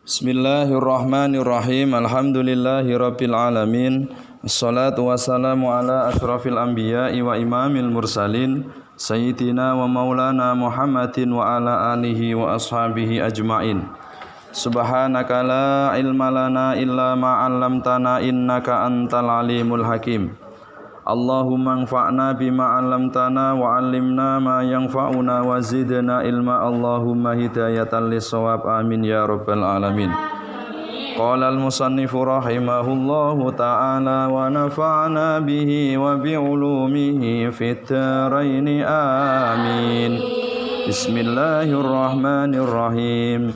Bismillahirrahmanirrahim. Alhamdulillahirabbil alamin. Assalatu wassalamu ala asyrafil anbiya'i wa imamil mursalin sayyidina wa maulana Muhammadin wa ala alihi wa ashabihi ajmain. Subhanaka la ilma lana illa ma 'allamtana innaka antal alimul hakim. Allahumma anfa'na bima 'allamtana wa 'allimna ma yanfa'una wa zidna ilma. Allahumma hidayatan lis-shawab. Amin ya rabbal alamin. Qala al-musannifu rahimahullahu ta'ala wa nafa'na bihi wa bi'ulumihi fid dharain. Amin. Bismillahirrahmanirrahim.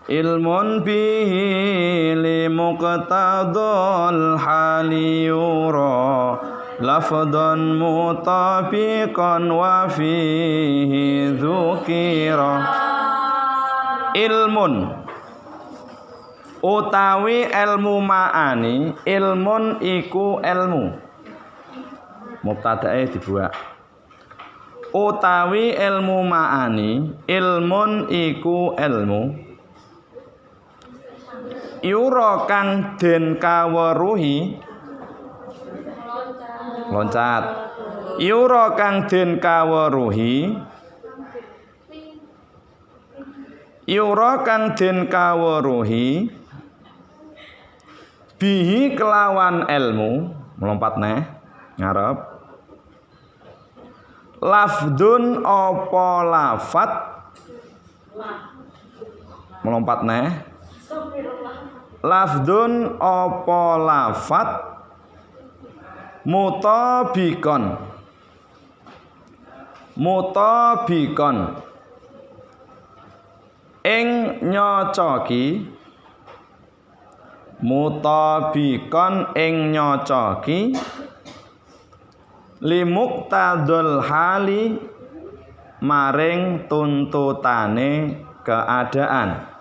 Ilmun bihi li muqtadal hali yura lafdan mutabiqan wa fihi dzukira. Ilmun utawi ilmu ma'ani, ilmun iku ilmu. Mubtadae dibuak. Utawi ilmu ma'ani, ilmun iku ilmu. Yura kang den kaweruhi loncat. Yura kang den kaweruhi. Yura kang den kaweruhi bihi kelawan ilmu. Melompat neh ngarep. Lafdun apa lafat. Melompat neh. Lafdun apa lafat mutabikon. Mutabikon ing nyocoki. Mutabikon ing nyocoki limuqtadul hali maring tuntutane keadaan.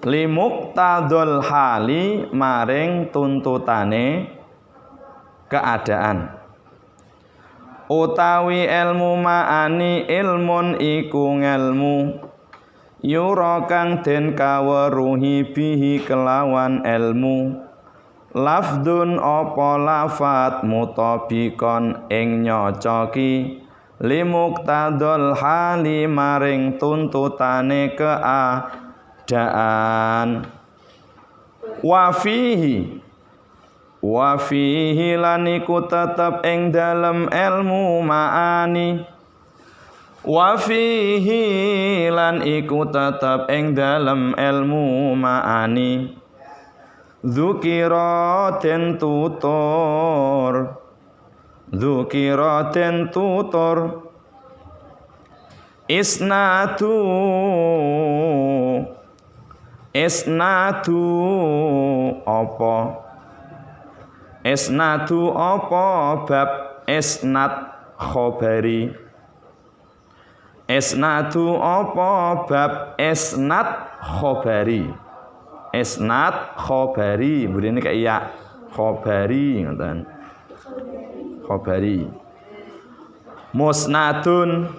Limuqtadul hali maring tuntutane keadaan. Utawi ilmu ma'ani, ilmun iku ngelmu. Yura kang den kaweruhi bihi kelawan ilmu. Lafdun apa lafat mutabikon ing nyocoki limuqtadul hali maring tuntutane keadaan. Wa fihi lan iku tetep ing dalem ilmu ma'ani. Wa fihi lan iku tetep ing dalem ilmu ma'ani. Dzukira den tutur. Dzukira den tutur. Isnadu apa? Isnadu apa bab isnad khabari. Isnadu apa bab isnad khabari. Isnad khabari burine kayak iya khabari ngoten. Khabari. Musnadun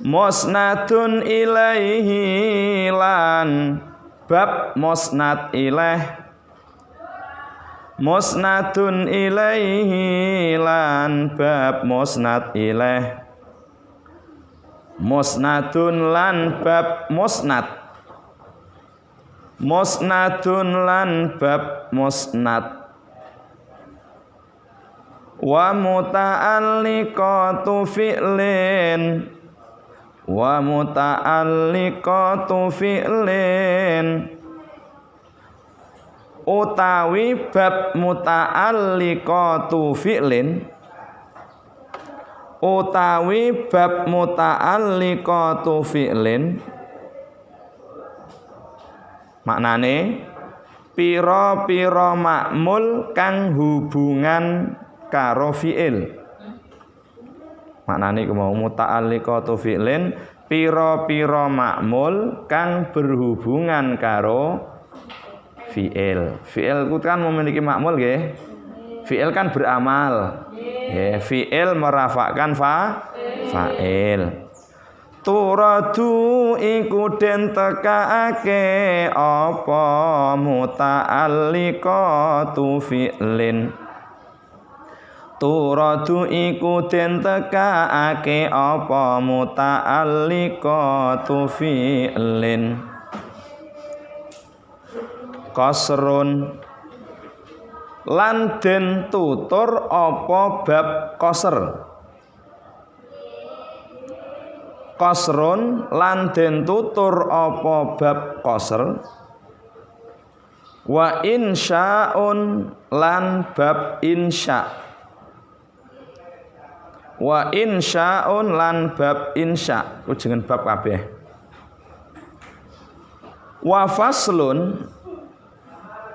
musnadun ilaihi lan bab musnad ilaih. Musnadun ilaihi lan bab musnad ilaih. Musnadun lan bab musnad. Musnadun lan bab musnad. Wa muta'alliqatu fi'lin. Wa muta'alliqatu fi'lin. Utawi bab muta'alliqatu fi'lin. Utawi bab muta'alliqatu fi'lin. Maknane pira-pira ma'mul kang hubungan karo fi'il. Maknane ku mau muta'alliqatu fi'lin, pira-pira ma'mul kang berhubungan karo fi'il. Fi'il itu kan memiliki ma'mul nggih. Fi'il kan beramal. Nggih, fi'il merafakkan fa'il. turadu iku den tekaake apa muta'alliqatu fi'lin turadu iku den tekaake apa muta'alliqatu fi'lin qasrun lan den tutur apa bab qasr qasrun lan den tutur apa bab qasr wa insya'un lan bab insya wa insya'un lan bab insya ku jeneng bab kabeh wa faslun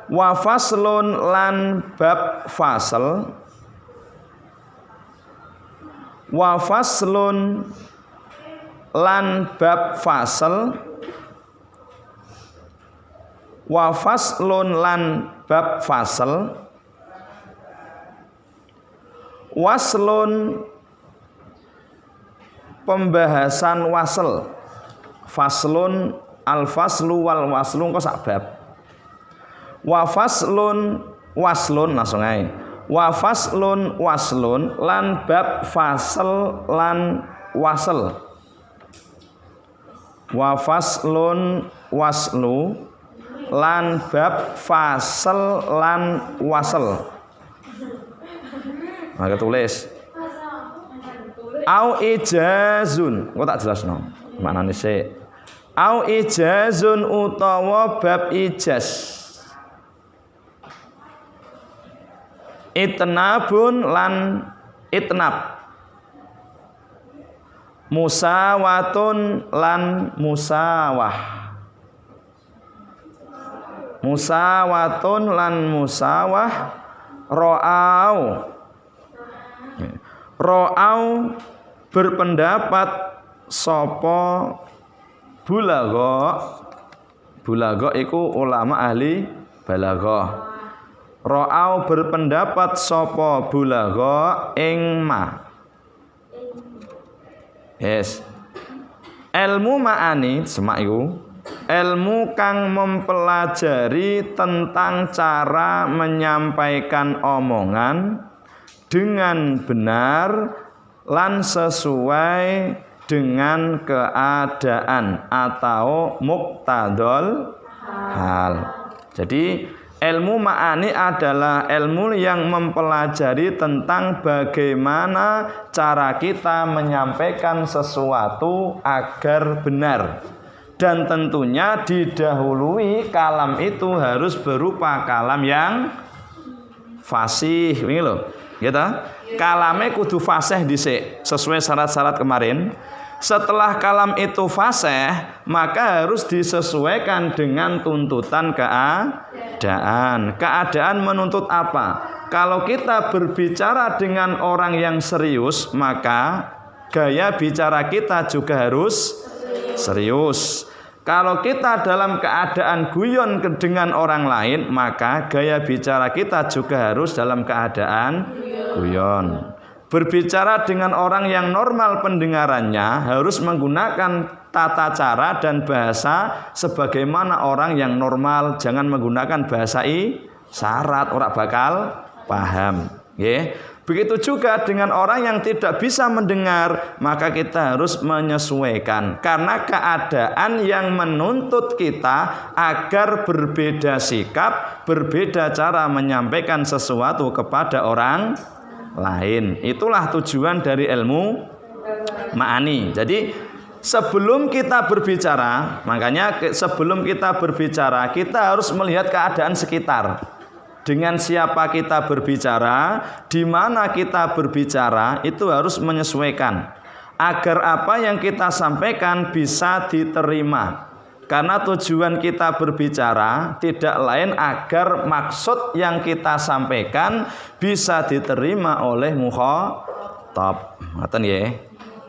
lan bab fasl wa faslun lan bab fasl wa faslun lan bab fasl waslun pembahasan wasl faslun al faslu wal waslu kok sak bab wa faslun waslun langsung ae wa faslun waslun lan bab fasl lan wasl wa faslun waslu lan bab fasl lan wasl maka tulis au ijazun kok tak jelasno maknane sik au ijazun utawa bab ijaz itnabun lan itnab musawatun lan musawah musawatun lan musawah ro'au berpendapat sapa bulaghah iku ulama ahli balaghah ro'au berpendapat sapa bulaghah ing ma yes. Ilmu ma'ani semak iku ilmu kang mempelajari tentang cara menyampaikan omongan dengan benar lan sesuai dengan keadaan atau muqtadol hal. Jadi ilmu ma'ani adalah ilmu yang mempelajari tentang bagaimana cara kita menyampaikan sesuatu agar benar. Dan tentunya didahului kalam itu harus berupa kalam yang fasih. Ini loh, gitu. Kalamnya kudu fasih dhisik sesuai syarat-syarat kemarin. Setelah kalam itu fasih, maka harus disesuaikan dengan tuntutan keadaan. Keadaan menuntut apa? Kalau kita berbicara dengan orang yang serius, maka gaya bicara kita juga harus serius. Kalau kita dalam keadaan guyon dengan orang lain, maka gaya bicara kita juga harus dalam keadaan guyon. Berbicara dengan orang yang normal pendengarannya harus menggunakan tata cara dan bahasa sebagaimana orang yang normal. Jangan menggunakan bahasa isyarat, orang bakal paham. Begitu juga dengan orang yang tidak bisa mendengar, maka kita harus menyesuaikan. Karena keadaan yang menuntut kita agar berbeda sikap, berbeda cara menyampaikan sesuatu kepada orang lain. Itulah tujuan dari ilmu ma'ani. Jadi sebelum kita berbicara, makanya sebelum kita berbicara, kita harus melihat keadaan sekitar. Dengan siapa kita berbicara, di mana kita berbicara, itu harus menyesuaikan agar apa yang kita sampaikan bisa diterima. Karena tujuan kita berbicara tidak lain agar maksud yang kita sampaikan bisa diterima oleh mukhatab. Ngoten nggih.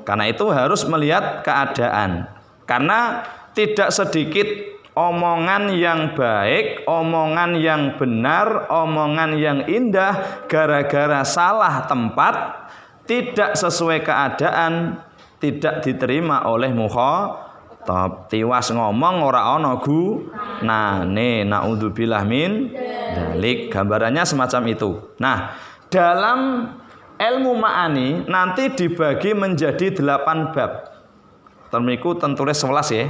Karena itu harus melihat keadaan. Karena tidak sedikit omongan yang baik, omongan yang benar, omongan yang indah gara-gara salah tempat, tidak sesuai keadaan, tidak diterima oleh mukhatab. Tiwas ngomong ora ana gunane. Naudzubillah min dzalik. Gambarannya semacam itu. Nah, dalam ilmu ma'ani nanti dibagi menjadi 8 bab. Termiku tentulis 11 ya.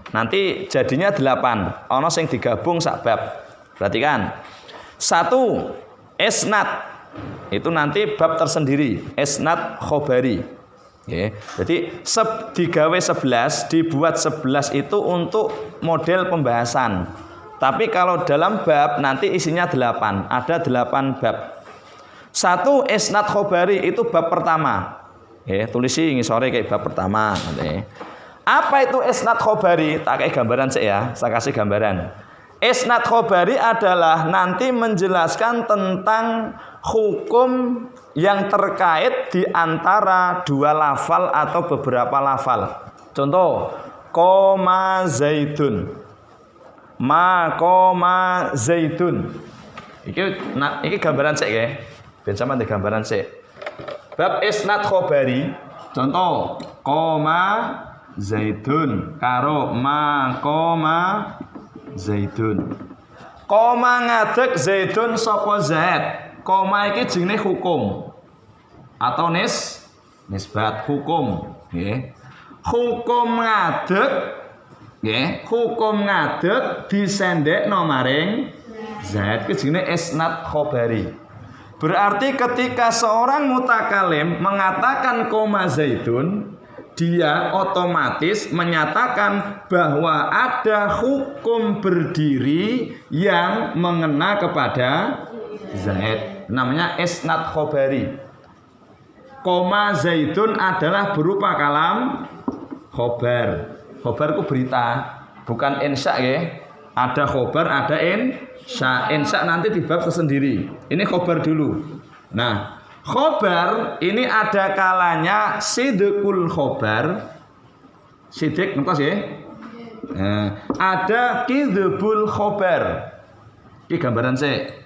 Nanti jadinya 8. Ono sing digabung sak bab. Perhatikan. 1. Isnad. Itu nanti bab tersendiri. Isnad khabari. Oke. Jadi digawe 11, dibuat 11 itu untuk model pembahasan. Tapi kalau dalam bab nanti isinya 8. Ada 8 bab. 1. Isnad khabari itu bab pertama. Oke, tulisi ngisore kayak bab pertama nanti. Apa itu isnad khabari? Tak kayak gambaran sih ya, saya kasih gambaran. Isnad khabari adalah nanti menjelaskan tentang hukum yang terkait di antara 2 lafal atau beberapa lafal. Contoh, koma zaidun, ma koma zaidun. Iki gambaran sih ya, biar sama di gambaran sih. Bab isnad khabari, contoh, koma zaidun karo ma koma zaidun. Koma ngadeg zaidun sapa zaid. Koma iki jenenge hukum atau nisbat hukum, nggih. Hukum ngadeg nggih, hukum ngadeg disendekno maring zaid iki jenenge isnad khabari. Berarti ketika seorang mutakalim mengatakan koma zaidun, dia otomatis menyatakan bahwa ada hukum berdiri yang mengena kepada zaid. Namanya isnad khabari. Koma zaidun adalah berupa kalam khobar. Khobar itu berita, bukan insya ya. Ada khobar, ada insya. Insya nanti di bab tersendiri. Ini khobar dulu. Nah, khobar ini ada kalanya sidqul khobar. Sidik ngertos ya? Nah, ada kidzbul khobar. Ini gambaran saya.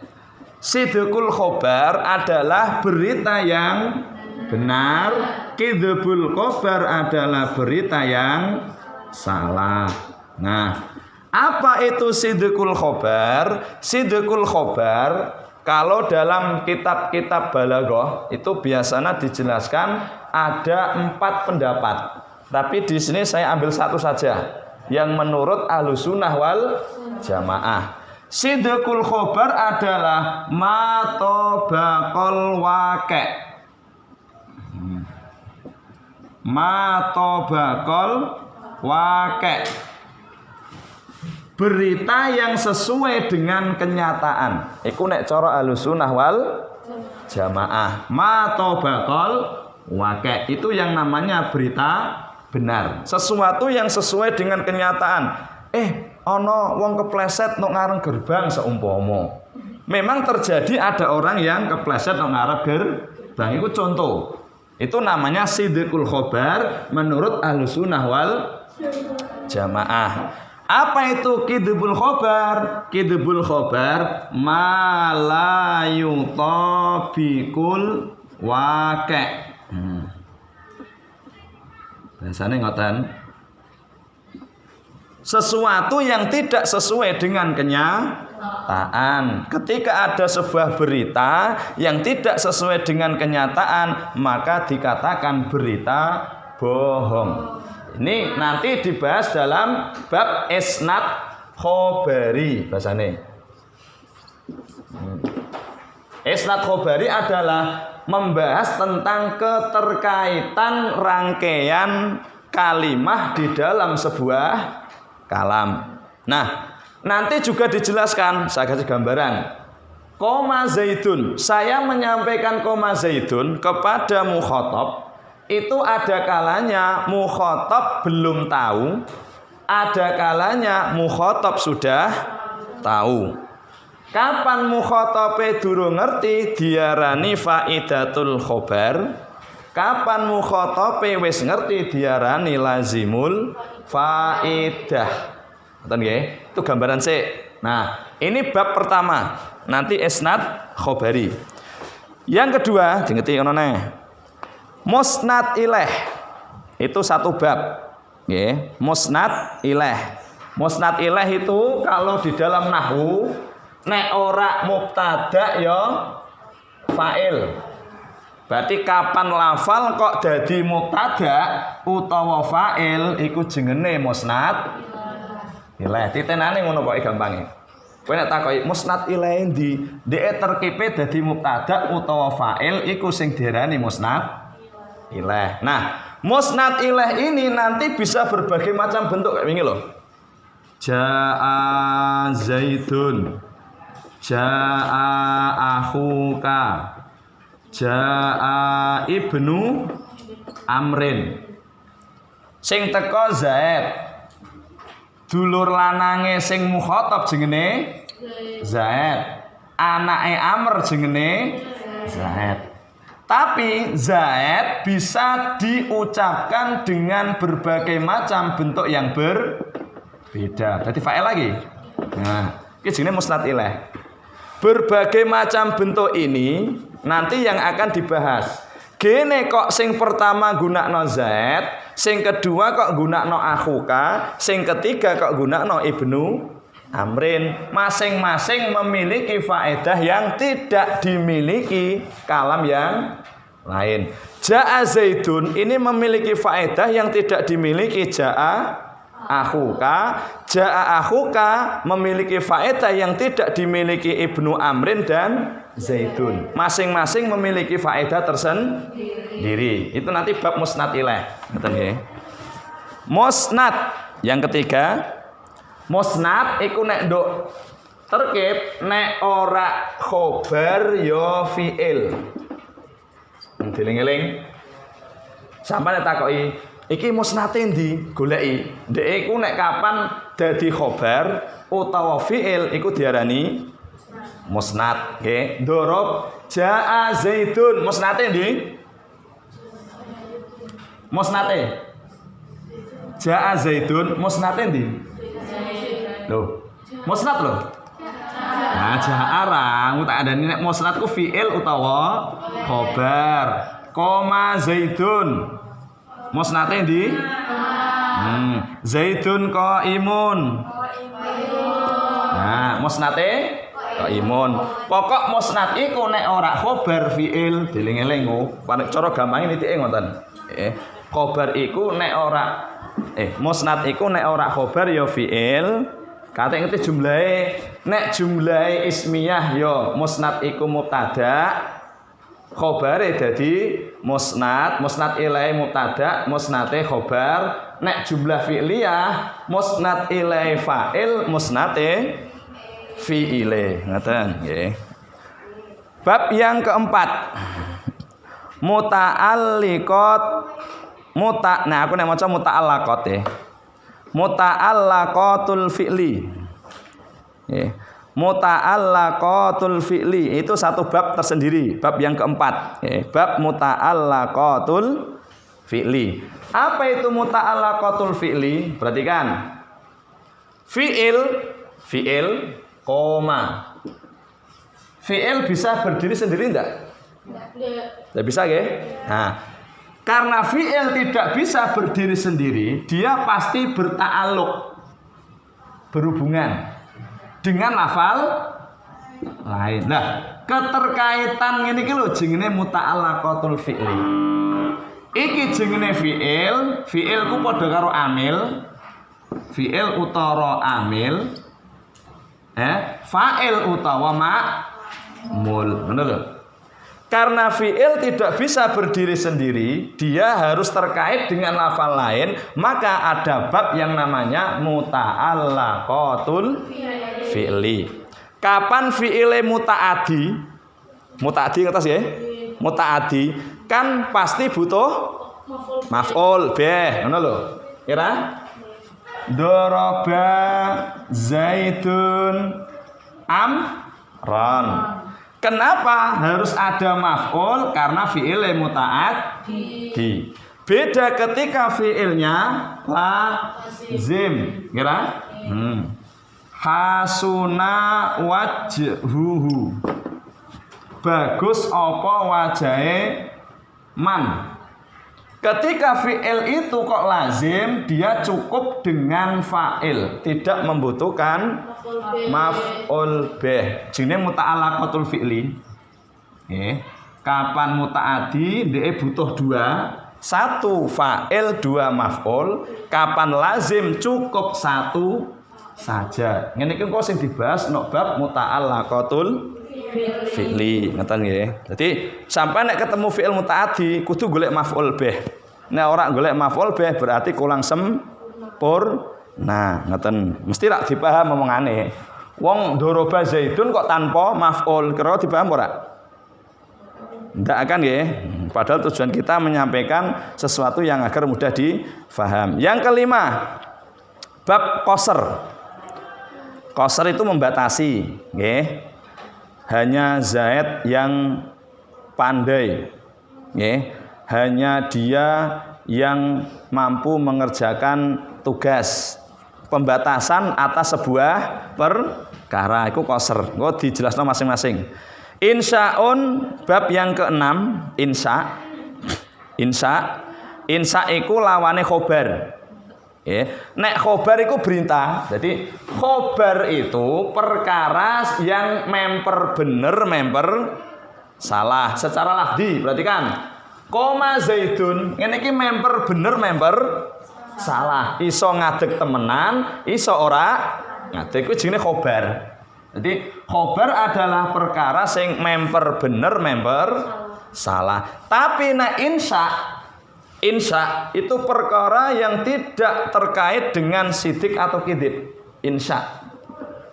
Sidqul khobar adalah berita yang benar. Kidzbul khobar adalah berita yang salah. Nah, apa itu sidqul khobar? Sidqul khobar kalau dalam kitab-kitab balaghah itu biasanya dijelaskan ada 4 pendapat. Tapi di sini saya ambil satu saja yang menurut Ahlussunnah wal Jamaah. Sidqul khobar adalah ma tabaqal waqi'. Ma tabaqal waqi'. Berita yang sesuai dengan kenyataan. Iku nek cara Ahlussunnah wal Jamaah. Ma tabaqal waqi'. Itu yang namanya berita benar. Sesuatu yang sesuai dengan kenyataan. Ono wong kepleset nok ngarep gerbang seumpama. Memang terjadi ada orang yang kepleset nok ngarep gerbang. Itu contoh. Itu namanya sidqul khobar menurut Ahlussunnah wal Jamaah. Apa itu kidzbul khobar? Kidzbul khobar ma la yutabiqul waqi'. Bahasane ngoten. Sesuatu yang tidak sesuai dengan kenyataan. Ketika ada sebuah berita yang tidak sesuai dengan kenyataan, maka dikatakan berita bohong. Ini nanti dibahas dalam bab isnad khabari bahasane. Isnad khabari adalah membahas tentang keterkaitan rangkaian kalimah di dalam sebuah kalam. Nah, nanti juga dijelaskan, saya kasih gambaran. Koma zaidun, saya menyampaikan koma zaidun kepada mukhatab. Itu ada kalanya mukhatab belum tahu, ada kalanya mukhatab sudah tahu. Kapan mukhatabe durung ngerti diarani faidatul khobar. Kapan mukhatabe wis ngerti diarani lazimul faidah. Ngoten nggih? Itu gambaran sik. Nah, ini bab pertama. Nanti isnad khabari. Yang kedua, dingeti ono neh. Musnad ilaih. Itu satu bab. Nggih, musnad ilaih. Musnad ilaih itu kalau di dalam nahwu nek ora mubtada ya fa'il. Berarti kapan lafal kok dadi mubtada utawa fa'il iku jenenge musnad ilaih. Titenane ngono pokoke gampange. Kowe nek takoki musnad ilaih ndi? Dhek terkipe dadi mubtada utawa fa'il iku sing diarani musnad ilaih. Nah, musnad ilaih ini nanti bisa berbagai macam bentuk kayak gini loh. Ja'a Zaidun, Ja'a akhuka, Ja'a ibnu Amrin. Sing teko Zaid. Dulur lanange sing mukhatab jenenge Zaid. Anake Amr jenenge Zaid. Tapi Zaid bisa diucapkan dengan berbagai macam bentuk yang berbeda. Berarti fa'il lagi. Nah, ini jenenge musnad ilaih. Berbagai macam bentuk ini nanti yang akan dibahas. Gene kok sing pertama gunakno Zaid, sing kedua kok gunakno akhuka, sing ketiga kok gunakno ibnu Amrin. Masing-masing memiliki faedah yang tidak dimiliki kalam yang lain. Ja'a Zaidun ini memiliki faedah yang tidak dimiliki Ja'a akhuka. Ja'a akhuka memiliki faedah yang tidak dimiliki ibnu Amrin dan Zaidun. Masing-masing memiliki faedah tersendiri. Itu nanti bab musnad ilaih. Betul nggih? Musnad yang ketiga, musnad iku nek nduk terkib nek ora khobar ya fi'il. Dieling-eling. Sampai nek takoki, iki musnate ndi? Goleki. Ndek iku nek kapan dadi khobar utawa fi'il iku diarani musnad. Nggih. Ndorob Ja'a Zaidun. Musnate ndi? Musnate. Ja'a Zaidun. Musnate ndi? Loh. Musnad loh. Nah, ja'a tak ada nek musnad ku fi'il utawa khobar. Koma Zaidun. Musnate ndi? Zaidun qaimun. Nah, musnate qaimun. Pokok musnad iku nek ora khobar fi'il, dieling-eling cara gampange nitike ngoten. Khobar iku nek ora musnad iku nek ora khobar ya fi'il. Kate ngerti jumlahe. Nek jumlahe ismiyah ya musnad iku mubtada. Khobare dadi musnad, musnad ilaih mubtada, musnate khobar. Nek jumlah fi'liyah, musnad ilaih fa'il, musnate fi'ile. Ngoten nggih. Bab yang keempat. Muta'alliqat nah aku nek maca muta'allaqat ya. Muta'allaqatul fi'li. Nggih. Muta'allaqatul fi'li itu satu bab tersendiri, bab yang keempat. Bab muta'allaqatul fi'li. Apa itu muta'allaqatul fi'li? Perhatikan. Fi'il, koma. Fi'il bisa berdiri sendiri enggak? Tidak bisa, nggih? Nah, karena fi'il tidak bisa berdiri sendiri, dia pasti berta'alluq, berhubungan dengan lafal lain. Nah, keterkaitan ngene iki lho jenenge muta'allaqatul fi'li. Iki jenenge fi'il, fi'il ku padha karo amil. Fi'il utawa amil. Fa'il utawa ma'mul. Ngono lho. Karena fi'il tidak bisa berdiri sendiri, dia harus terkait dengan lafal lain, maka ada bab yang namanya muta'allaqatul fi'li. Kapan fi'ile muta'addi? Muta'addi ngertos ya? Muta'addi kan pasti butuh maf'ul bih, ngono lho. Kira? Daraba Zaidun Amran. Kenapa harus ada maf'ul? Karena fi'il muta'addi. Beda ketika fi'ilnya lazim. Kira? Hasuna wajhuhu. Bagus apa wajahe man. Ketika fi'il itu kok lazim, dia cukup dengan fa'il, tidak membutuhkan maf'ul bih. Jenenge muta'allaqatul fi'li. Kapan muta'addi dia butuh dua, satu fa'il, dua maf'ul. Kapan lazim cukup satu saja. Ngene iki kok sing dibahas nek bab muta'allaqatul fi'li, ngoten nggih. Dadi sampai nek ketemu fi'il mutaaddi kudu golek maf'ul bih. Nek ora golek maf'ul bih berarti kurang sempurna. Ngoten. Mesti rak dipaham omongane. Wong doroba Zaidun kok tanpa maf'ul, kira dipaham ora? Ndak akan nggih. Padahal tujuan kita menyampaikan sesuatu yang agar mudah difaham. Yang kelima, bab qasr. Qasr itu membatasi, nggih. Hanya Zaid yang pandai, hanya dia yang mampu mengerjakan tugas. Pembatasan atas sebuah perkara itu qasr. Kok dijelaskan masing-masing. Insya'un bab yang keenam, insya. Insya iku lawane khobar. Nek khobar itu berita. Jadi khobar itu perkara yang memper bener, memper salah. Secara lafzi berarti kan koma Zaidun ini memper bener, memper salah. Iso ngadeg temenan, iso ora ngadeg. Itu jenenge khobar. Jadi khobar adalah perkara yang memper bener, memper salah. Tapi nek insya itu perkara yang tidak terkait dengan sidik atau kidib. Insya.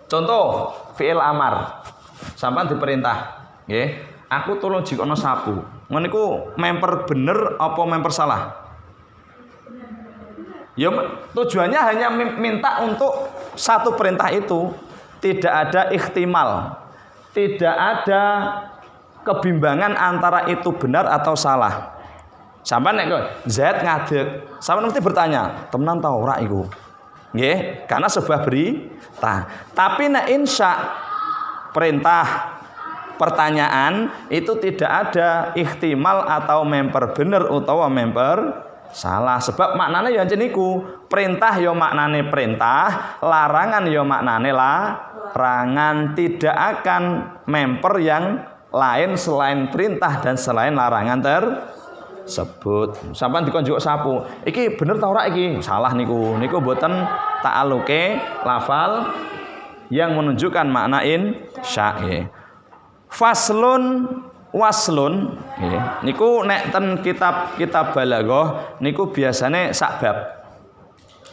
Contoh fi'il amar. Sampai diperintah, nggih. Aku tolong jikono sapu. Ngono iku memper bener apa memper salah? Ya tujuannya hanya minta untuk satu perintah itu. Tidak ada ikhtimal. Tidak ada kebimbangan antara itu benar atau salah. Sampai nek Zaid ngadeg, sampai nanti bertanya, temenan ta ora iku? Nggih, karena sebuah berita. Tapi nek insya perintah pertanyaan itu tidak ada ikhtimal atau memper bener utawa memper salah. Sebab maknane ya ancen iku. Perintah ya maknane perintah, larangan ya maknane larangan. Tidak akan memper yang lain selain perintah dan selain larangan sebut. Sampai dikon njuk sapu. Iki bener ta ora iki? Salah niku. Niku mboten ta'aluke lafal yang menunjukkan makna insya. Faslun waslun niku nek ten kitab balaghah niku biasane sak bab.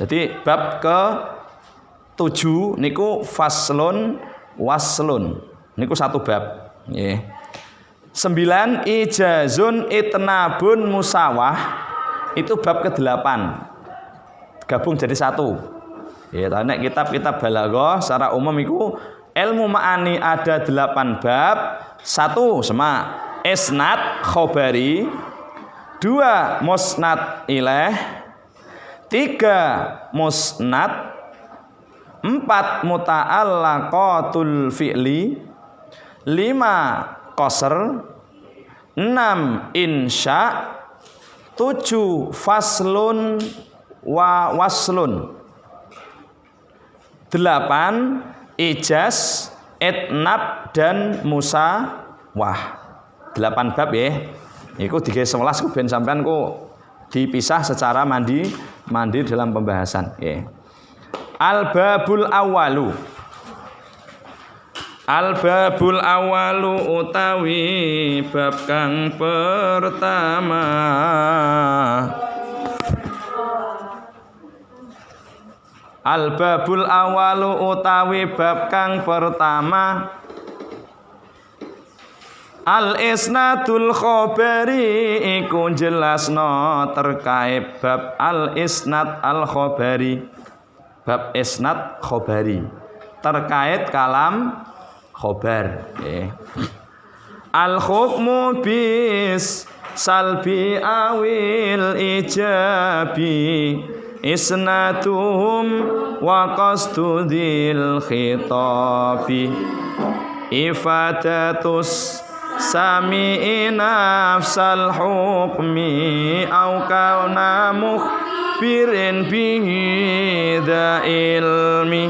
Jadi bab ke 7 niku faslun waslun. Niku satu bab. Nggih. 9 ijazun itnabun musawah itu bab ke-8 gabung jadi satu. Ya, nek kitab balaghah secara umum itu ilmu ma'ani ada 8 bab. 1 semak isnad khobari, 2 musnad ilaih, 3 musnad, 4 muta'allaqatul fi'li, 5 qasr, 6 insya, 7 faslun wa waslun, 8 ijaz, itnab dan musawah. 8 bab ya. Iku 11 ben sampean ku dipisah secara mandi dalam pembahasan ya. Al-babul awalu. Al-babul awalu utawi bab kang pertama. Al-babul awalu utawi bab kang pertama. Al-isnadul khobari iku jelasno terkait bab al-isnad al-khobari. Bab isnad khobari terkait kalam khobar. Al-hukmu bis salbi awil ijabi isnatuhum wa qasdudil khitabi ifadatus sami'i nafsal hukmi au kauna mukhbirin bihi dha ilmi.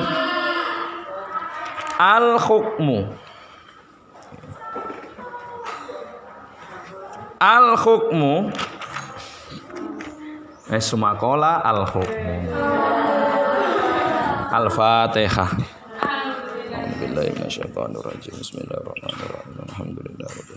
Al-hukmu sumakola al-hukmu. Al-Fatihah. Bismillahirrahmanirrahim.